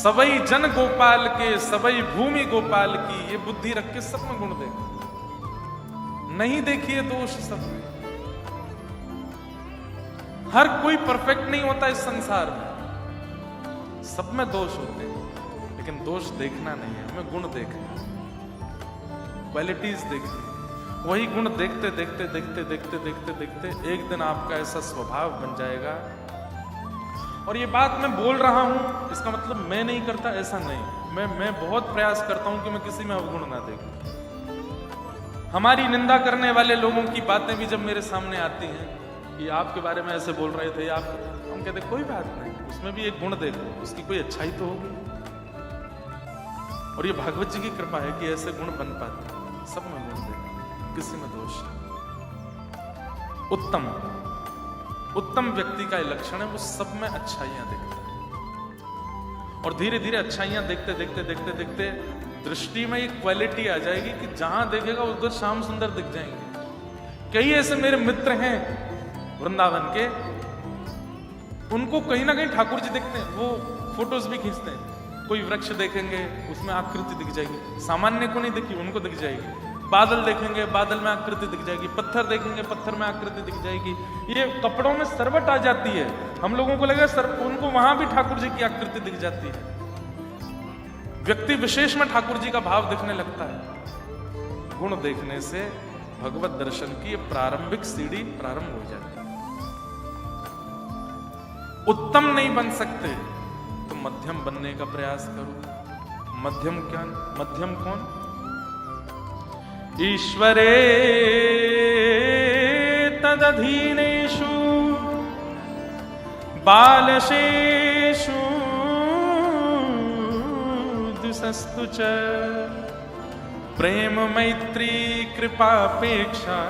सबई जन गोपाल के सबई भूमि गोपाल की, ये बुद्धि रख के सब में गुण देखो, नहीं देखिए दोष सब में। हर कोई परफेक्ट नहीं होता इस संसार में, सब में दोष होते हैं, लेकिन दोष देखना नहीं है, हमें गुण देखना, क्वालिटीज देखनी। वही गुण देखते देखते देखते देखते देखते देखते एक दिन आपका ऐसा स्वभाव बन जाएगा। और ये बात मैं बोल रहा हूं, इसका मतलब मैं नहीं करता ऐसा नहीं, मैं बहुत प्रयास करता हूं कि मैं किसी में अवगुण ना देखूं। हमारी निंदा करने वाले लोगों की बातें भी जब मेरे सामने आती हैं कि आपके बारे में ऐसे बोल रहे थे, आप, हम कहते कोई बात नहीं, उसमें भी एक गुण देखो, उसकी कोई अच्छाई तो होगी। और ये भागवत जी की कृपा है कि ऐसे गुण बन पाते हैं, सब में गुण देखो, किसी में दोष नहीं। उत्तम उत्तम व्यक्ति का लक्षण है, वो सब में अच्छाइयां देखता है। और धीरे धीरे अच्छाइयां देखते देखते देखते देखते दृष्टि में एक क्वालिटी आ जाएगी कि जहां देखेगा उधर श्याम सुंदर दिख जाएंगे। कई ऐसे मेरे मित्र हैं वृंदावन के, उनको कहीं ना कहीं ठाकुर जी दिखते हैं, वो फोटोज भी खींचते हैं। कोई वृक्ष देखेंगे उसमें आकृति दिख जाएगी, सामान्य को नहीं दिखी उनको दिख जाएगी। बादल देखेंगे बादल में आकृति दिख जाएगी, पत्थर देखेंगे पत्थर में आकृति दिख जाएगी। ये कपड़ों में सरवट आ जाती है, हम लोगों को लगा उनको वहां भी ठाकुर जी की आकृति दिख जाती है। व्यक्ति विशेष में ठाकुर जी का भाव दिखने लगता है। गुण देखने से भगवत दर्शन की प्रारंभिक सीढ़ी प्रारंभ हो जाती है। उत्तम नहीं बन सकते तो मध्यम बनने का प्रयास करो। मध्यम क्या, मध्यम कौन? ईश्वरे तदधीनेषु बालशेषु दुसस्तु च प्रेम मैत्री कृपापेक्षा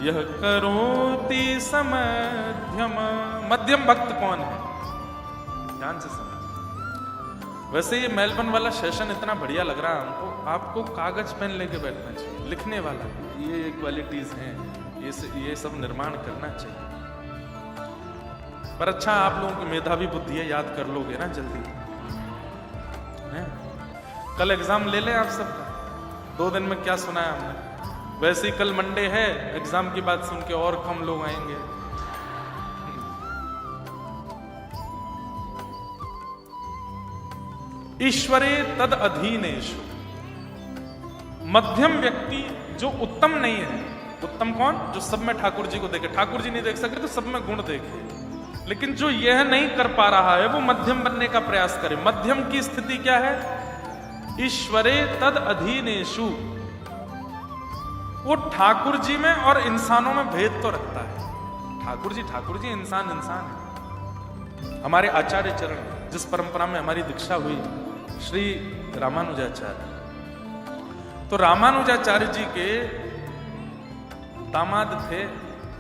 यह करोति समध्यम। मध्यम भक्त कौन है? ध्यान से समझ। वैसे ये मेलबर्न वाला सेशन इतना बढ़िया लग रहा है हमको, आपको कागज पेन लेके बैठना चाहिए, लिखने वाला ये क्वालिटीज हैं, ये सब निर्माण करना चाहिए। पर अच्छा आप लोगों की मेधावी बुद्धि है, याद कर लोगे ना जल्दी है? कल एग्जाम ले लें आप सबका, 2 दिन में क्या सुनाया हमने। वैसे ही कल मंडे है, एग्जाम की बात सुन के और कम लोग आएंगे। ईश्वरे तद अधीनेषु, मध्यम व्यक्ति जो उत्तम नहीं है। उत्तम कौन? जो सब में ठाकुर जी को देखे। ठाकुर जी नहीं देख सके तो सब में गुण देखे। लेकिन जो यह नहीं कर पा रहा है वो मध्यम बनने का प्रयास करे। मध्यम की स्थिति क्या है? ईश्वरे तद अधीनेषु, वो ठाकुर जी में और इंसानों में भेद तो रखता है। ठाकुर जी, इंसान है। हमारे आचार्य चरण, जिस परंपरा में हमारी दीक्षा हुई, श्री रामानुजाचार्य, तो रामानुजाचार्य जी के दामाद थे,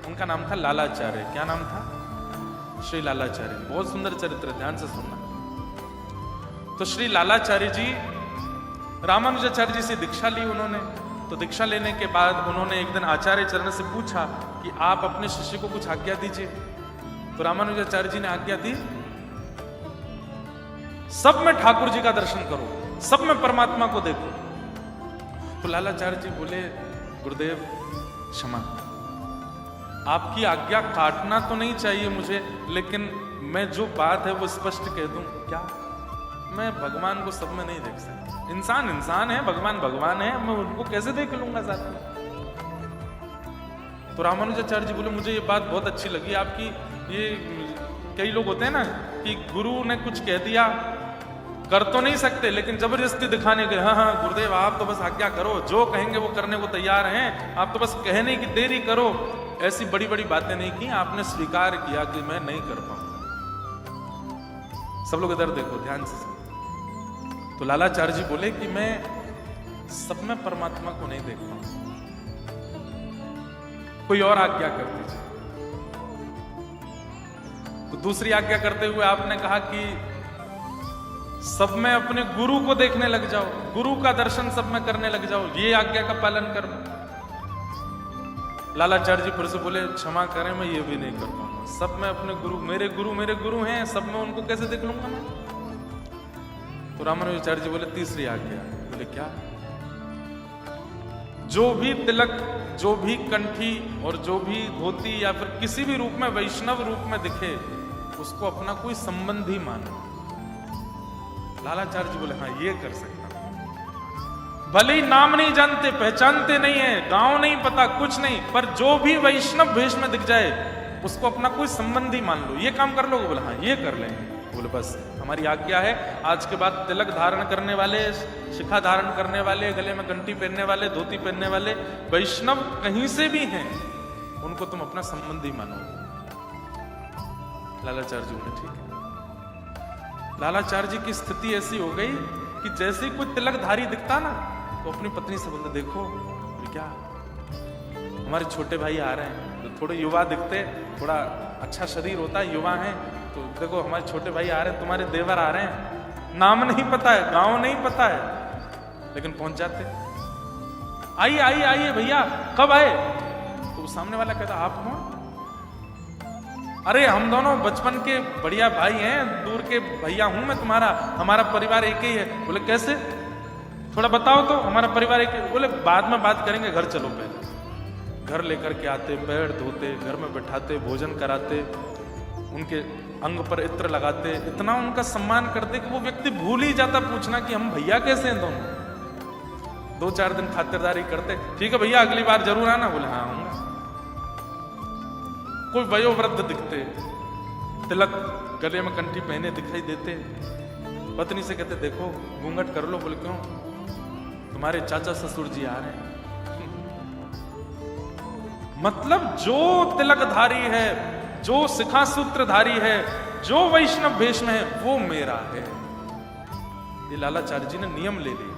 उनका नाम था लालाचार्य। क्या नाम था? श्री लालाचार्य। बहुत सुंदर चरित्र, ध्यान से सुनना। तो श्री लालाचार्य जी रामानुजाचार्य जी से दीक्षा ली उन्होंने। तो दीक्षा लेने के बाद उन्होंने एक दिन आचार्य चरण से पूछा कि आप अपने शिष्य को कुछ आज्ञा दीजिए। तो रामानुजाचार्य जी ने आज्ञा दी, सब में ठाकुर जी का दर्शन करो, सब में परमात्मा को देखो। तो लालाचार्य जी बोले, गुरुदेव क्षमा, आपकी आज्ञा काटना तो नहीं चाहिए मुझे, लेकिन मैं जो बात है वो स्पष्ट कह दूं। क्या? मैं भगवान को सब में नहीं देख सकता। इंसान इंसान है, भगवान भगवान है, मैं उनको कैसे देख लूंगा साथ में? तो रामानुजाचार्य जी बोले, मुझे ये बात बहुत अच्छी लगी आपकी। ये कई लोग होते हैं ना कि गुरु ने कुछ कह दिया, कर तो नहीं सकते, लेकिन जबरदस्ती दिखाने के, हाँ हाँ गुरुदेव आप तो बस आज्ञा करो, जो कहेंगे वो करने को तैयार हैं, आप तो बस कहने की देरी करो। ऐसी बड़ी बड़ी बातें नहीं की, आपने स्वीकार किया कि मैं नहीं कर पाऊंगा। सब लोग इधर देखो, ध्यान से। तो लालाचार्य जी बोले कि मैं सब में परमात्मा को नहीं देख पाऊंगा, कोई और आज्ञा कर दीजिए। तो दूसरी आज्ञा करते हुए आपने कहा कि सब में अपने गुरु को देखने लग जाओ, गुरु का दर्शन सब में करने लग जाओ, ये आज्ञा का पालन करना। लालाचार्य जी फिर से बोले, क्षमा करें मैं ये भी नहीं कर पाऊंगा, सब में अपने गुरु मेरे गुरु हैं, सब में उनको कैसे देख लूंगा मैं? तो रामानुजाचार्य जी बोले तीसरी आज्ञा। बोले क्या? जो भी तिलक, जो भी कंठी और जो भी धोती या फिर किसी भी रूप में वैष्णव रूप में दिखे उसको अपना कोई संबंधी मानो। लालाचार्य जी बोले हाँ ये कर सकता, भले ही नाम नहीं जानते, पहचानते नहीं है, गांव नहीं पता, कुछ नहीं, पर जो भी वैष्णव भेष में दिख जाए उसको अपना कोई संबंधी मान लो, ये काम कर लोगे? बोले हाँ ये कर लेंगे। बोले बस हमारी आज्ञा है, आज के बाद तिलक धारण करने वाले, शिखा धारण करने वाले, गले में घंटी पहनने वाले, धोती पहनने वाले वैष्णव कहीं से भी हैं, उनको तुम अपना संबंधी मानो। लालाचार्य जी बोले ठीक है। लालाचार्य जी की स्थिति ऐसी हो गई कि जैसे ही कोई तिलकधारी दिखता ना तो अपनी पत्नी से बोलते देखो क्या हमारे छोटे भाई आ रहे हैं, तो थोड़े युवा दिखते, थोड़ा अच्छा शरीर होता है, युवा हैं, तो देखो हमारे छोटे भाई आ रहे हैं, तुम्हारे देवर आ रहे हैं, नाम नहीं पता है, गांव नहीं पता है, लेकिन पहुंच जाते, आइए आइए आइए भैया, कब आए? तो सामने वाला कहता आप कौन? अरे हम दोनों बचपन के बढ़िया भाई हैं, दूर के भैया हूं मैं तुम्हारा, हमारा परिवार एक ही है। बोले कैसे, थोड़ा बताओ तो, हमारा परिवार एक ही। बोले बाद में बात करेंगे, घर चलो पहले। घर लेकर के आते, पैर धोते, घर में बैठाते, भोजन कराते, उनके अंग पर इत्र लगाते, इतना उनका सम्मान करते कि वो व्यक्ति भूल ही जाता पूछना कि हम भैया कैसे हैं दोनों। 2-4 दिन खातिरदारी करते, ठीक है भैया अगली बार जरूर आना। बोले हाँ आऊंगा। कोई वयोवृद्ध दिखते, तिलक गले में कंठी पहने दिखाई देते, पत्नी से कहते देखो घूंघट कर लो। बोले क्यों? तुम्हारे चाचा ससुर जी आ रहे हैं। मतलब जो तिलकधारी है, जो शिखा सूत्रधारी है, जो वैष्णव भेष में है, वो मेरा है। ये लालाचार्य जी ने नियम ले लिया।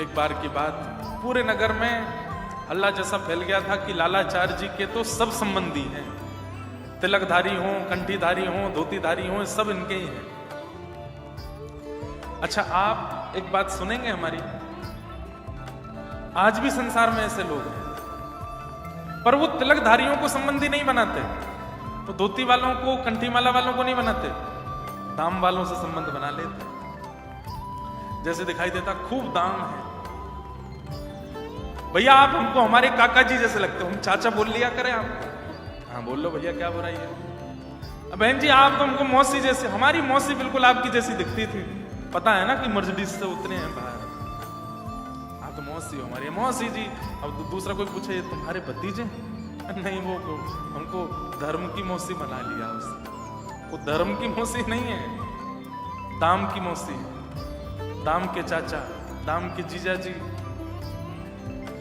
एक बार की बात, पूरे नगर में हल्ला जैसा फैल गया था कि लालाचार्य जी के तो सब संबंधी हैं, तिलकधारी हों, कंठीधारी हों, धोतीधारी हों, सब इनके ही हैं। अच्छा आप एक बात सुनेंगे हमारी, आज भी संसार में ऐसे लोग हैं, पर वो तिलकधारियों को संबंधी नहीं बनाते, तो धोती वालों को, कंठी माला वालों को नहीं बनाते, दाम वालों से संबंध बना लेते। जैसे दिखाई देता खूब दाम है, भैया आप हमको हमारे काका जी जैसे लगते हो, हम चाचा बोल लिया करें आप। हाँ बोल लो भैया क्या बुराई है। बहन जी आप तो हमको मौसी जैसे, हमारी मौसी बिल्कुल आपकी जैसी दिखती थी, पता है ना कि मर्सिडीज से उतरे हैं बाहर, आप तो मौसी हो हमारी। मौसी जी, अब दूसरा कोई पूछे तुम्हारे भतीजे? नहीं वो हमको धर्म की मौसी बना लिया उसने। वो धर्म की मौसी नहीं है, दाम की मौसी, दाम के चाचा, दाम के जीजा जी।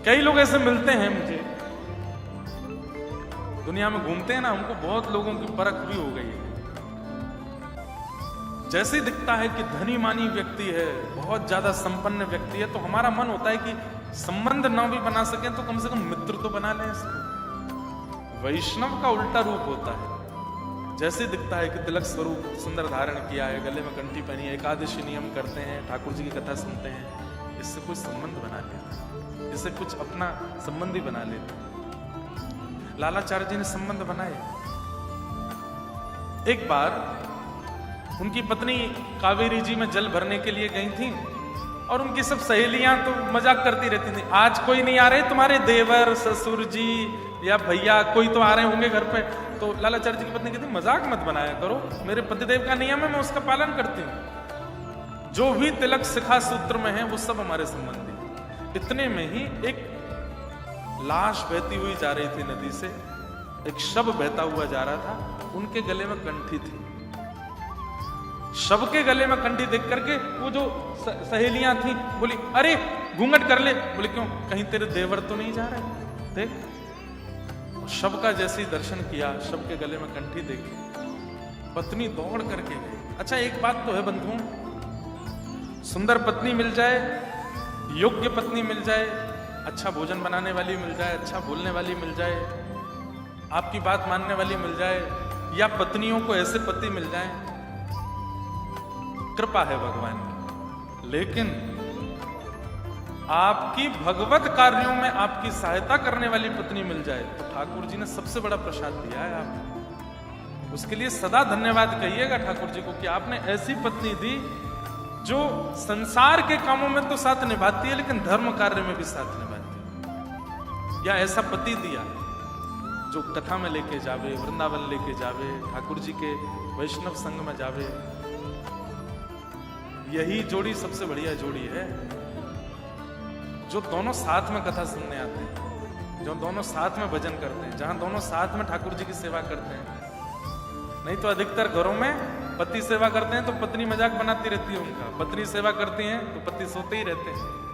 कई लोग ऐसे मिलते हैं मुझे, दुनिया में घूमते हैं ना, हमको बहुत लोगों की परख भी हो गई है। जैसे ही दिखता है कि धनी मानी व्यक्ति है, बहुत ज्यादा संपन्न व्यक्ति है, तो हमारा मन होता है कि संबंध न भी बना सके तो कम से कम मित्र तो बना लें इसको। वैष्णव का उल्टा रूप होता है, जैसे दिखता है कि तिलक स्वरूप सुंदर धारण किया है, गले में कंठी पहनी है, एकादशी नियम करते हैं, ठाकुर जी की कथा सुनते हैं, इससे कोई संबंध बना लेते, इससे कुछ अपना संबंधी बना लेते। लालाचार्य जी ने संबंध बनाए। एक बार उनकी पत्नी कावेरी जी में जल भरने के लिए गई थी और उनकी सब सहेलियां तो मजाक करती रहती थी, आज कोई नहीं आ रहे तुम्हारे देवर, ससुर जी या भैया, कोई तो आ रहे होंगे घर पे। तो लालाचार्य जी की पत्नी कहती मजाक मत बनाया करो, मेरे पतिदेव का नियम है, मैं उसका पालन करती हूँ। जो भी तिलक शिखा सूत्र में है वो सब हमारे संबंधी। इतने में ही एक लाश बहती हुई जा रही थी नदी से, एक शव बहता हुआ जा रहा था, उनके गले में कंठी थी। शव के गले में कंठी देख करके वो जो सहेलियां थी बोली अरे घूंघट कर ले। बोले क्यों? कहीं तेरे देवर तो नहीं जा रहे? देख, शव का जैसे ही दर्शन किया, शव के गले में कंठी देखी, पत्नी दौड़ करके गई। अच्छा एक बात तो है बंधुओं, सुंदर पत्नी मिल जाए, योग्य पत्नी मिल जाए, अच्छा भोजन बनाने वाली मिल जाए, अच्छा बोलने वाली मिल जाए, आपकी बात मानने वाली मिल जाए, या पत्नियों को ऐसे पति मिल जाए, कृपा है भगवान की। लेकिन आपकी भगवत कार्यों में आपकी सहायता करने वाली पत्नी मिल जाए तो ठाकुर जी ने सबसे बड़ा प्रसाद दिया है आपको। उसके लिए सदा धन्यवाद कहिएगा ठाकुर जी को कि आपने ऐसी पत्नी दी जो संसार के कामों में तो साथ निभाती है लेकिन धर्म कार्य में भी साथ निभाती है, या ऐसा पति दिया जो कथा में लेके जावे, वृंदावन लेके जावे, ठाकुर जी के वैष्णव संग में जावे। यही जोड़ी सबसे बढ़िया जोड़ी है, जो दोनों साथ में कथा सुनने आते हैं, जो दोनों साथ में भजन करते हैं, जहां दोनों साथ में ठाकुर जी की सेवा करते हैं। नहीं तो अधिकतर घरों में पति सेवा करते हैं तो पत्नी मजाक बनाती रहती है उनका, पत्नी सेवा करती हैं तो पति सोते ही रहते हैं।